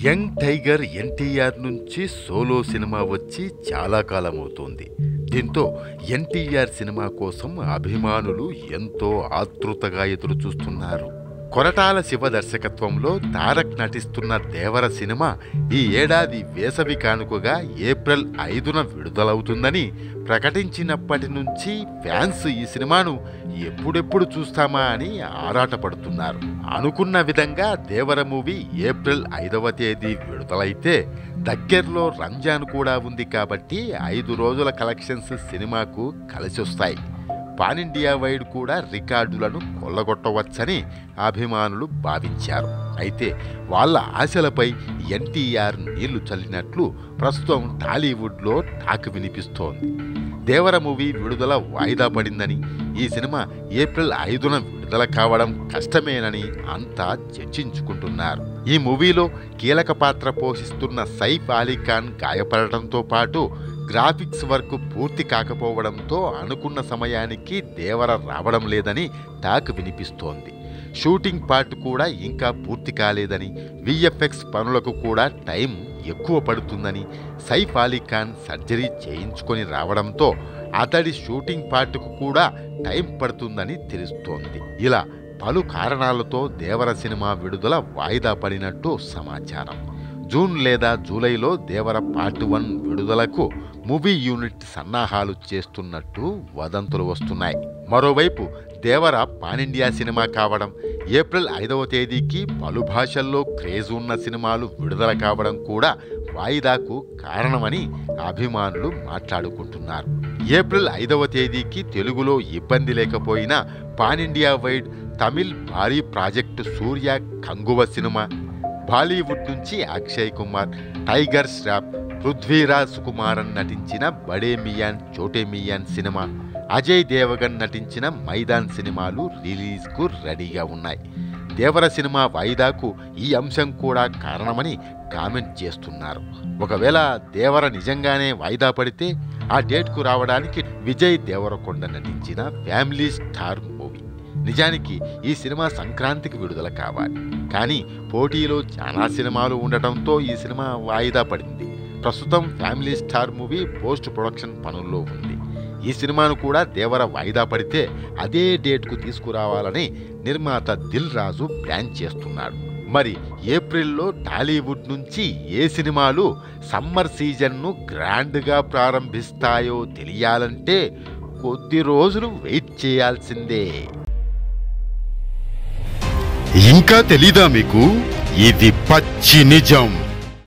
Young tiger NTR నుంచి solo cinema వచ్చి చాలా కాలం అవుతోంది. దీంతో ఎన్టీఆర్ సినిమా కోసం అభిమానులు ఎంతో ఆతృతగా ఎదురుచూస్తున్నారు. కొరటాల శివ దర్శకత్వంలో తారక్ నటిస్తున్న దేవర సినిమా ఈ ఏడాది వేసవి కానుకగా ఏప్రిల్ 5న విడుదలవుతుందని ప్రకటించినప్పటి నుంచి ఫ్యాన్స్ ఈ సినిమాను ఎప్పుడెప్పుడు చూస్తామా అని ఆరాటపడుతున్నారు. అనుకున్న విధంగా దేవర మూవీ ఏప్రిల్ 5వ తేదీ విడుదలైతే దగ్గరలో రంజాన్ కూడా ఉంది కాబట్టి 5 రోజుల కలెక్షన్స్ సినిమాకు కలిసొస్తాయి. పాన్ ఇండియా వైడ్ కూడా రికార్డులను కొల్లగొట్టవచ్చని అభిమానులు భావించారు. అయితే వాళ్ళ ఆశలపై ఎన్టీఆర్ నీళ్లు చల్లినట్లు ప్రస్తుతం టాలీవుడ్లో టాక్ వినిపిస్తోంది. దేవర మూవీ విడుదల వాయిదా పడిందని, ఈ సినిమా ఏప్రిల్ 5న విడుదల కావడం కష్టమేనని అంతా చర్చించుకుంటున్నారు. ఈ మూవీలో కీలక పాత్ర పోషిస్తున్న సైఫ్ అలీ ఖాన్ గాయపడటంతో పాటు గ్రాఫిక్స్ వర్క్ పూర్తి కాకపోవడంతో అనుకున్న సమయానికి దేవర రావడం లేదని టాక్ వినిపిస్తోంది. షూటింగ్ పార్ట్ కూడా ఇంకా పూర్తి కాలేదని, విఎఫ్ఎక్స్ పనులకు కూడా టైం ఎక్కువ పడుతుందని, సైఫ్ అలీ ఖాన్ సర్జరీ చేయించుకొని రావడంతో అతడి షూటింగ్ పార్ట్కు కూడా టైం పడుతుందని తెలుస్తోంది. ఇలా పలు కారణాలతో దేవర సినిమా విడుదల వాయిదా పడినట్టు సమాచారం. జూన్ లేదా జూలైలో దేవర పార్ట్ 1 విడుదలకు మూవీ యూనిట్ సన్నాహాలు చేస్తున్నట్టు వదంతులు వస్తున్నాయి. మరోవైపు దేవర పాన్ ఇండియా సినిమా కావడం, ఏప్రిల్ 5వ తేదీకి పలు భాషల్లో క్రేజ్ ఉన్న సినిమాలు విడుదల కావడం కూడా వాయిదాకు కారణమని అభిమానులు మాట్లాడుకుంటున్నారు. ఏప్రిల్ 5వ తేదీకి తెలుగులో ఇబ్బంది లేకపోయినా పాన్ ఇండియా వైడ్ తమిళ్ భారీ ప్రాజెక్టు సూర్య కంగువ సినిమా, బాలీవుడ్ నుంచి అక్షయ్ కుమార్, టైగర్ ష్రాఫ్, పృథ్వీరాజ్ సుకుమారన్ నటించిన బడే మియాన్ చోటే మియాన్ సినిమా, అజయ్ దేవగన్ నటించిన మైదాన్ సినిమాలు రిలీజ్కు రెడీగా ఉన్నాయి. దేవర సినిమా వాయిదాకు ఈ అంశం కూడా కారణమని కామెంట్ చేస్తున్నారు. ఒకవేళ దేవర నిజంగానే వాయిదా పడితే ఆ డేట్కు రావడానికి విజయ్ దేవరకొండ నటించిన ఫ్యామిలీ స్టార్ మూవీ. నిజానికి ఈ సినిమా సంక్రాంతికి విడుదల కావాలి, కానీ పోటీలో చాలా సినిమాలు ఉండటంతో ఈ సినిమా వాయిదా పడింది. ప్రస్తుతం family star movie post production పనుల్లో ఉంది. ఈ సినిమాను కూడా దేవర వాయిదా పడితే అదే డేట్కు తీసుకురావాలని నిర్మాత దిల్ రాజు ప్లాన్ చేస్తున్నాడు. మరి ఏప్రిల్లో టాలీవుడ్ నుంచి ఏ సినిమాలు సమ్మర్ సీజన్ను గ్రాండ్గా ప్రారంభిస్తాయో తెలియాలంటే కొద్ది రోజులు వెయిట్ చేయాల్సిందే. ఇంకా తెలీదా మీకు? ఇది పచ్చి నిజం.